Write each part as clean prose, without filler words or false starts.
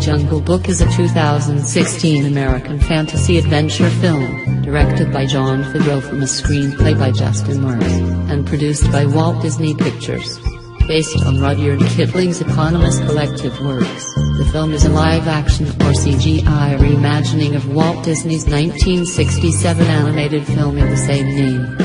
Jungle Book is a 2016 American fantasy adventure film, directed by Jon Favreau from a screenplay by Justin Morris, and produced by Walt Disney Pictures. Based on Rudyard Kipling's eponymous collective works, the film is a live-action or CGI reimagining of Walt Disney's 1967 animated film of the same name.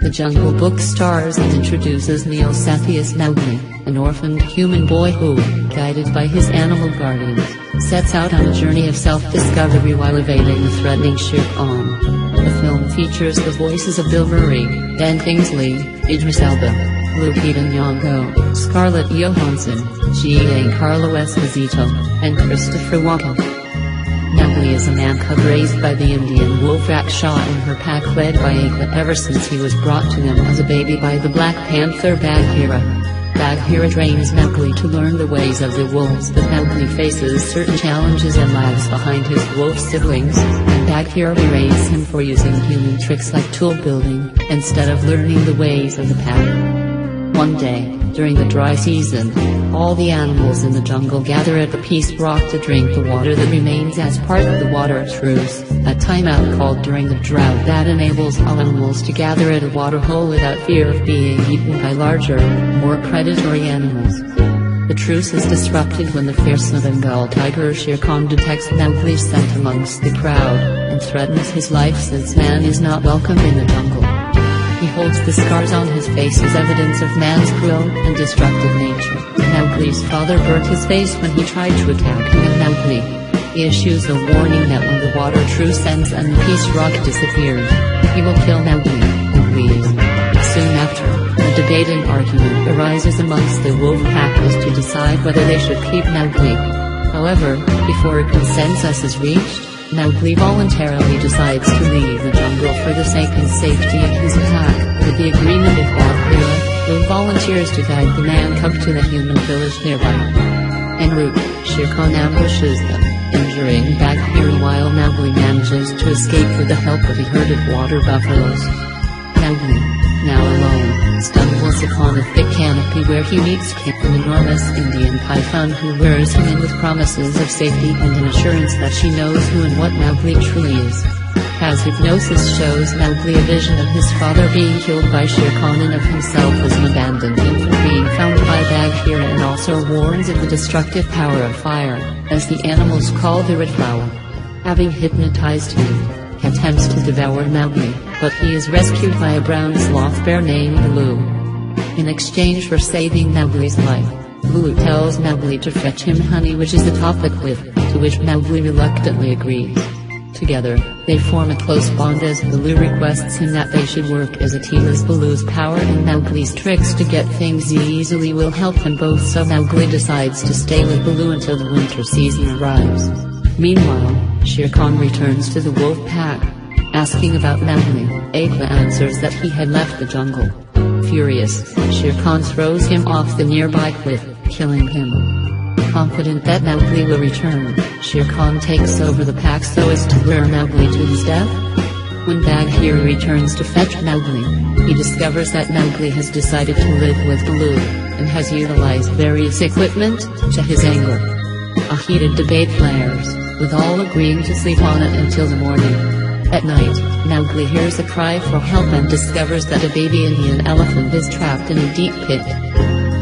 The Jungle Book stars and introduces Neel Sethi as Mowgli, an orphaned human boy who, guided by his animal guardians, sets out on a journey of self-discovery while evading the threatening Shere Khan. The film features the voices of Bill Murray, Kingsley, Idris Elba, Lupita Nyong'o, Scarlett Johansson, Giancarlo Esposito, and Christopher Walken. Mowgli is a man-cub raised by the Indian wolf Raksha and her pack led by Akela ever since he was brought to them as a baby by the black panther Bagheera. Bagheera trains Mowgli to learn the ways of the wolves, but Mowgli faces certain challenges and lags behind his wolf siblings, and Bagheera berates him for using human tricks like tool building, instead of learning the ways of the pack. One day, during the dry season, all the animals in the jungle gather at the Peace Rock to drink the water that remains as part of the water truce, a timeout called during the drought that enables all animals to gather at a water hole without fear of being eaten by larger, more predatory animals. The truce is disrupted when the fierce Bengal tiger Shere Khan detects Mowgli's scent amongst the crowd, and threatens his life since man is not welcome in the jungle. He holds the scars on his face as evidence of man's cruel and destructive nature. Mowgli's father burnt his face when he tried to attack him and Mowgli. He issues a warning that when the water truce ends and the Peace Rock disappears, he will kill Mowgli and leave. Soon after, a debate and argument arises amongst the wolf pack as to decide whether they should keep Mowgli. However, before a consensus is reached, Mowgli voluntarily decides to leave the jungle for the sake and safety of his pack, with the agreement of Bagheera, who volunteers to guide the man-cub to the human village nearby. En route, Shere Khan ambushes them, injuring Bagheera while Mowgli manages to escape with the help of a herd of water buffaloes. Mowgli, now alone, stumbles upon a thick canopy where he meets an enormous Indian python who lures him in with promises of safety and an assurance that she knows who and what Mowgli truly is. As hypnosis shows Mowgli a vision of his father being killed by Shere Khan and of himself as an abandoned infant being found by Bagheera, and also warns of the destructive power of fire, as the animals call the red flower. Having hypnotized him, he attempts to devour Mowgli, but he is rescued by a brown sloth bear named Baloo. In exchange for saving Mowgli's life, Baloo tells Mowgli to fetch him honey, which is atop the cliff, to which Mowgli reluctantly agrees. Together, they form a close bond as Baloo requests him that they should work as a team, as Baloo's power and Mowgli's tricks to get things easily will help them both, so Mowgli decides to stay with Baloo until the winter season arrives. Meanwhile, Shere Khan returns to the wolf pack, asking about Mowgli. Akela answers that he had left the jungle. Furious, Shere Khan throws him off the nearby cliff, killing him. Confident that Mowgli will return, Shere Khan takes over the pack so as to lure Mowgli to his death. When Bagheera returns to fetch Mowgli, he discovers that Mowgli has decided to live with Baloo, and has utilized various equipment, to his anger. A heated debate flares, with all agreeing to sleep on it until the morning. At night, Mowgli hears a cry for help and discovers that a baby Indian elephant is trapped in a deep pit.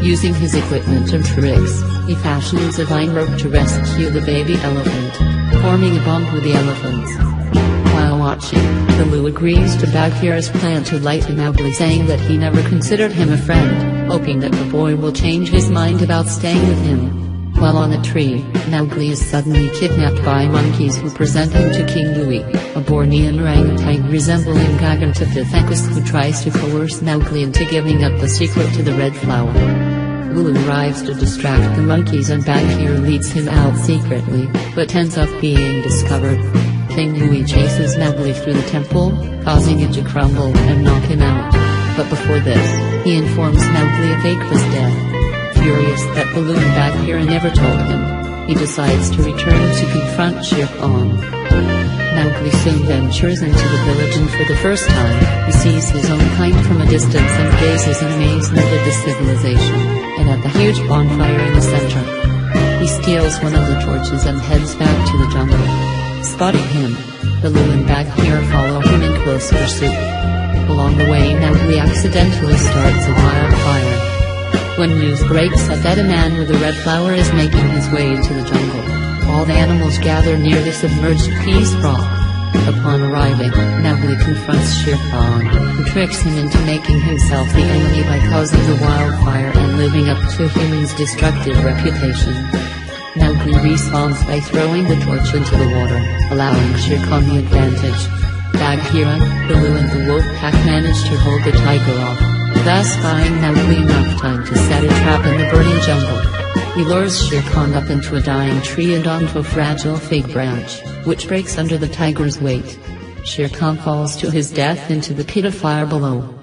Using his equipment and tricks, he fashions a vine rope to rescue the baby elephant, forming a bond with the elephants. While watching, Baloo agrees to Bagheera's plan to lighten Mowgli, saying that he never considered him a friend, hoping that the boy will change his mind about staying with him. While on a tree, Mowgli is suddenly kidnapped by monkeys who present him to King Louie, a Bornean orangutan resembling Gigantopithecus, who tries to coerce Mowgli into giving up the secret to the red flower. Baloo arrives to distract the monkeys and Bagheera leads him out secretly, but ends up being discovered. King Louie chases Mowgli through the temple, causing it to crumble and knock him out. But before this, he informs Mowgli of Akela's death. Furious that Baloo and Bagheera never told him, he decides to return to confront Shere Khan. Mowgli soon ventures into the village, and for the first time, he sees his own kind from a distance and gazes in amazement at the civilization, and at the huge bonfire in the center. He Mowgli steals one of the torches and heads back to the jungle. Spotting him, Baloo and Bagheera follow him in close pursuit. Along the way, Mowgli accidentally starts a wildfire. When news breaks that a man with a red flower is making his way into the jungle, all the animals gather near the submerged peace rock. Upon arriving, Mowgli confronts Shere Khan, who tricks him into making himself the enemy by causing the wildfire and living up to humans' destructive reputation. Mowgli responds by throwing the torch into the water, allowing Shere Khan the advantage. Bagheera, Baloo and the wolf pack manage to hold the tiger off, thus buying Mowgli enough time to set a trap in the burning jungle. He lures Shere Khan up into a dying tree and onto a fragile fig branch, which breaks under the tiger's weight. Shere Khan falls to his death into the pit of fire below.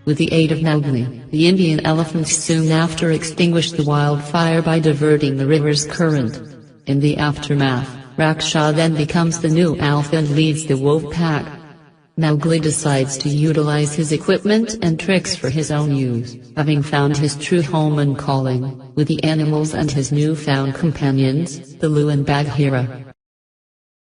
With the aid of Mowgli, the Indian elephants soon after extinguish the wildfire by diverting the river's current. In the aftermath, Raksha then becomes the new alpha and leads the wolf pack. Mowgli decides to utilize his equipment and tricks for his own use, having found his true home and calling, with the animals and his newfound companions, Baloo and Bagheera.